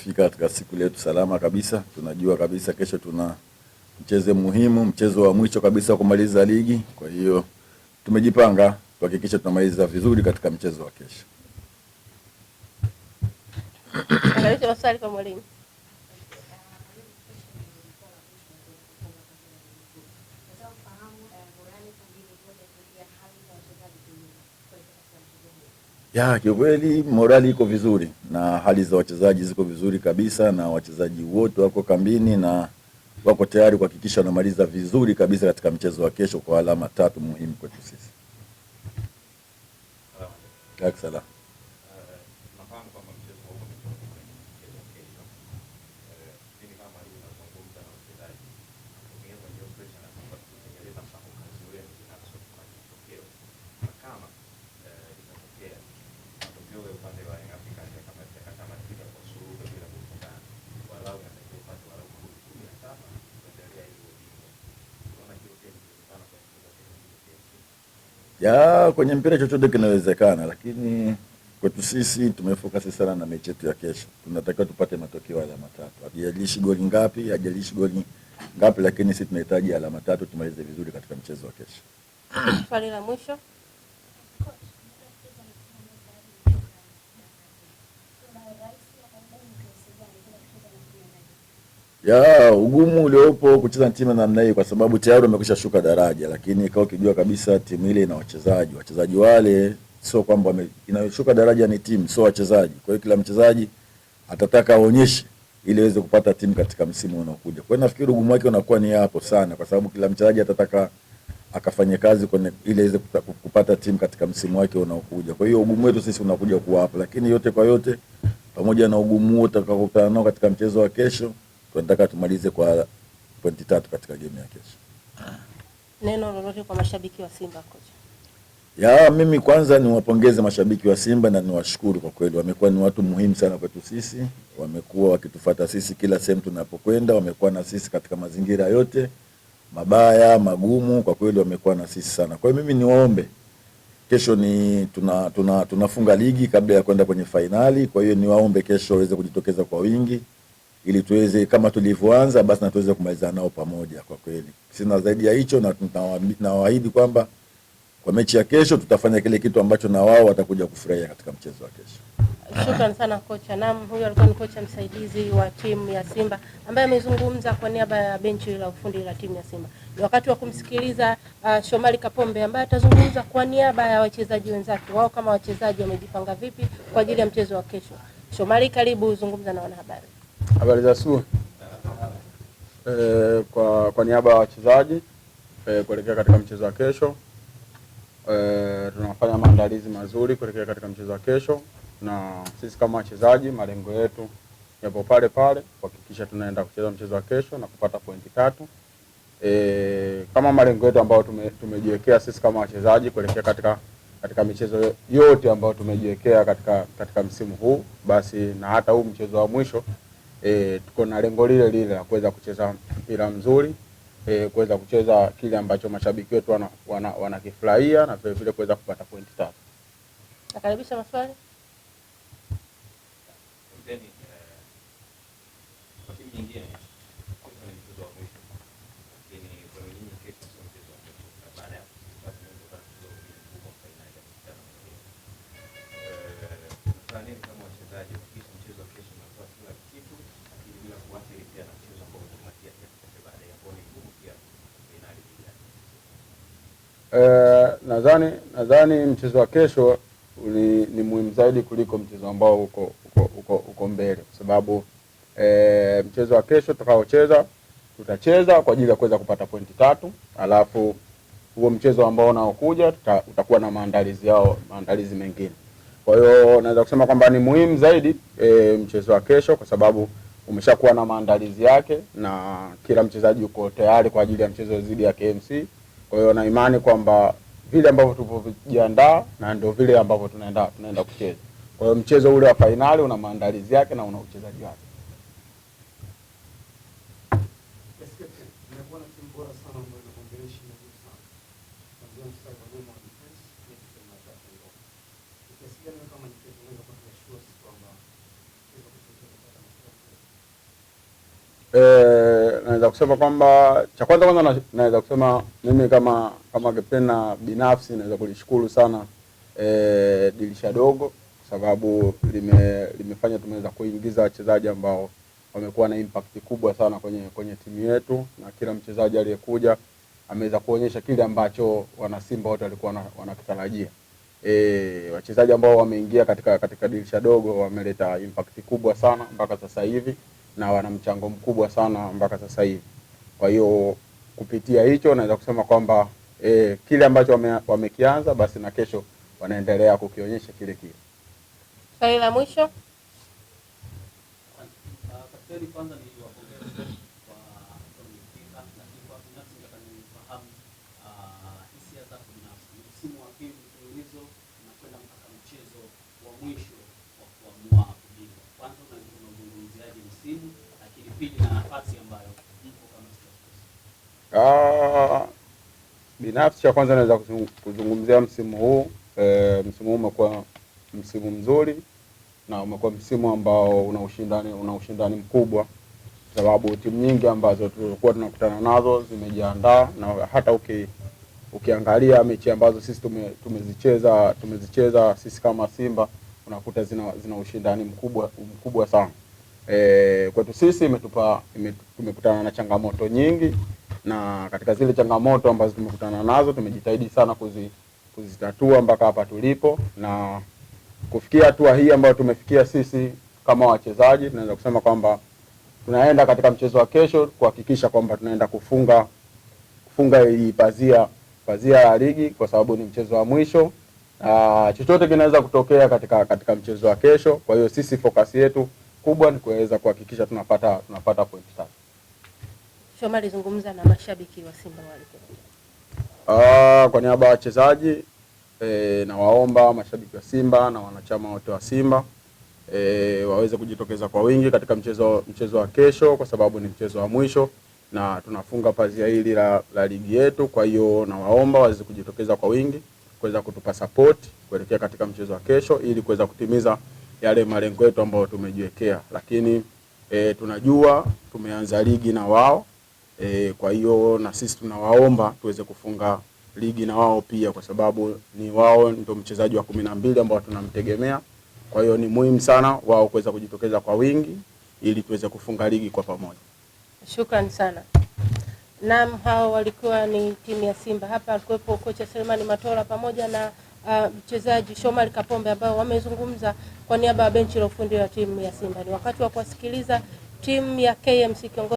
Fika katika siku letu salama kabisa. Tunajua kabisa kesho tuna mchezo muhimu, mchezo wa mwisho kabisa kumaliza ligi. Kwa hiyo tumejipanga kuhakikisha tunamaliza vizuri katika mchezo wa kesho. Angalia maswali kwa mwalimu. Kiukweli morali iko vizuri na hali za wachezaji ziko vizuri kabisa, na wachezaji wote wako kambini na wako tayari kuhakikisha wanamaliza vizuri kabisa katika mchezo wa kesho kwa alama 3 muhimu kwetu sisi. Asante. Kwenye mpira chochote kinawezekana, lakini kwetu sisi tumefocus sana na mechi yetu ya kesho. Tunatakiwa tupate matokeo ya alama 3. Hajalishi goli ngapi, lakini sisi tunahitaji alama 3 tumalize vizuri katika mchezo wa kesho. Swali la mwisho. Ugumu uliopo kucheza timu namna hii kwa sababu tayari wamekwisha shuka daraja, lakini kwa ukijua kabisa timu ile ina wachezaji wale sio kwamba inayoshuka daraja ni timu, sio wachezaji. Kwa hiyo kila mchezaji atataka aonyeshe ili aweze kupata timu katika msimu unaokuja. Kwa hiyo nafikiri ugumu wake unakuwa ni hapo sana, kwa sababu kila mchezaji atataka akafanye kazi ili aweze kupata timu katika msimu wake unaokuja. Kwa hiyo ugumu wetu sisi unakuja kuwa hapo, lakini yote kwa yote pamoja na ugumu wote tutakapokutana nao katika mchezo wa kesho, tunataka tumalize kwa pointi 3 katika game ya kesho. Neno lolote kwa mashabiki wa Simba kocha? Mimi kwanza niwapongeze mashabiki wa Simba na niwashukuru kwa kweli. Wamekuwa ni watu muhimu sana kwetu sisi. Wamekuwa wakitufuata sisi kila sehemu tunapokwenda, wamekuwa na sisi katika mazingira yote, mabaya, magumu, kwa kweli wamekuwa na sisi sana. Kwa hiyo mimi niwaombe kesho tunafunga ligi kabla ya kwenda kwenye fainali. Kwa hiyo niwaombe kesho waweze kujitokeza kwa wingi ili tuweze kama tulivyoanza basi na tuweze kumaliza nao pamoja. Kwa kweli sina zaidi ya hicho, na tunawaahidi kwamba kwa mechi ya kesho tutafanya kile kitu ambacho na wao watakuja kufurahia katika mchezo wa kesho. Shukrani sana kocha. Naam, huyu alikuwa ni kocha msaidizi wa timu ya Simba ambaye amezungumza kwa niaba ya benchi la ufundi la timu ya Simba. Ni wakati wa kumsikiliza Shomari Kapombe ambaye atazungumza kwa niaba ya wachezaji wenzake. Wao kama wachezaji wamejipanga vipi kwa ajili ya mchezo wa kesho. Shomari, karibu zungumza na wanahabari. Habari za asubuhi. Kwa niaba ya wachezaji kuelekea katika mchezo wa kesho, tunafanya maandalizi mazuri kuelekea katika mchezo wa kesho, na sisi kama wachezaji malengo yetu yapo pale kuhakikisha tunaenda kucheza mchezo wa kesho na kupata pointi 3. Kama malengo yetu ambayo tumejiwekea sisi kama wachezaji kuelekea katika michezo yote ambayo tumejiwekea katika msimu huu, basi na hata huu mchezo wa mwisho tuko na lengo lile la kuweza kucheza mpira mzuri, kuweza kucheza kile ambacho mashabiki wetu wanakifurahia na vile vile kuweza kupata pointi 3. Nakaribisha maswali. Nadhani mchezo wa kesho ni muhimu zaidi kuliko mchezo ambao uko mbele, kwa sababu mchezo wa kesho tutacheza kwa ajili ya kuweza kupata pointi 3, alafu huo mchezo ambao unaokuja utakuwa na maandalizi mengine. Kwa hiyo naweza kusema kwamba ni muhimu zaidi mchezo wa kesho, kwa sababu umeshakuwa na maandalizi yake na kila mchezaji yuko tayari kwa ajili ya mchezo dhidi ya KMC. Kwa hiyo na imani kwamba vile ambavyo tulipojiandaa na ndio vile ambavyo tunaenda kucheza. Kwa hiyo mchezo ule wa fainali una maandalizi yake na una uchezaji wake. Naweza kusema kwamba cha kwanza naweza kusema mimi kama captain na binafsi naweza kulishukuru sana dirisha dogo, kwa sababu limefanya tumeweza kuingiza wachezaji ambao wamekuwa na impact kubwa sana kwenye timu yetu, na kila mchezaji aliyekuja ameweza kuonyesha kile ambacho wana Simba wote walikuwa wanakitarajia. Wachezaji ambao wameingia katika dirisha dogo wameleta impact kubwa sana mpaka sasa hivi na wana mchango mkubwa sana mpaka sasa hivi. Kwa hiyo kupitia hicho naweza kusema kwamba kile ambacho wamekianza basi na kesho wanaendelea kukionyesha kile kile. Swali la mwisho. Kwanza ni wapongeze kwa kutoka, lakini kwa binafsi nataka nifahamu hisia zako binafsi. Msimu wa pili mfululizo unakwenda mpaka mchezo wa mwisho wa kuamua ubingwa. Kwanza unazungumziaje msimu, lakini pili na nafasi ambayo mko kama Stars? Binafsi cha kwanza naweza kuzungumzia msimu huu. Msimu huu umekuwa msimu mzuri na umekuwa msimu ambao una ushindani mkubwa, sababu timu nyingi ambazo tulikuwa tunakutana nazo zimejiandaa, na hata ukiangalia mechi ambazo sisi tumezicheza sisi kama Simba unakuta zina ushindani mkubwa sana. Kwetu sisi tumekutana na changamoto nyingi, na katika zile changamoto ambazo tumekutana nazo tumejitahidi sana kuzitatua mpaka hapa tulipo, na kufikia hatua hii ambayo tumefikia sisi kama wachezaji. Tunaweza kusema kwamba tunaenda katika mchezo wa kesho kuhakikisha kwamba tunaenda kufunga hii pazia la ligi, kwa sababu ni mchezo wa mwisho. Chochote kinaweza kutokea katika mchezo wa kesho. Kwa hiyo sisi focus yetu kubwa ni kuweza kuhakikisha tunapata point 3. Shomari, zungumza na mashabiki wa Simba walikuwa. Kwa niaba ya wachezaji na waomba mashabiki wa Simba na wanachama wote wa Simba waweze kujitokeza kwa wingi katika mchezo wa kesho, kwa sababu ni mchezo wa mwisho na tunafunga pazia hili la ligi yetu. Kwa hiyo na waomba waweze kujitokeza kwa wingi kuweza kutupa support kuelekea katika mchezo wa kesho, ili kuweza kutimiza yale malengo yetu ambayo tumejiwekea. Lakini tunajua tumeanza ligi na wao, kwa hiyo na sisi tunawaomba tuweze kufunga ligi na wao pia, kwa sababu ni wao ndio mchezaji wa 12 ambao tunamtegemea. Kwa hiyo ni muhimu sana wao kuweza kujitokeza kwa wingi ili tuweze kufunga ligi kwa pamoja. Shukrani sana. Naam, hao walikuwa ni timu ya Simba. Hapa alikuwepo kocha Selemani Matola pamoja na mchezaji Shomari Kapombe, ambao wamezungumza kwa niaba ya benchi la ufundi wa timu ya Simba. Ni wakati wa kusikiliza timu ya KMC kiongozi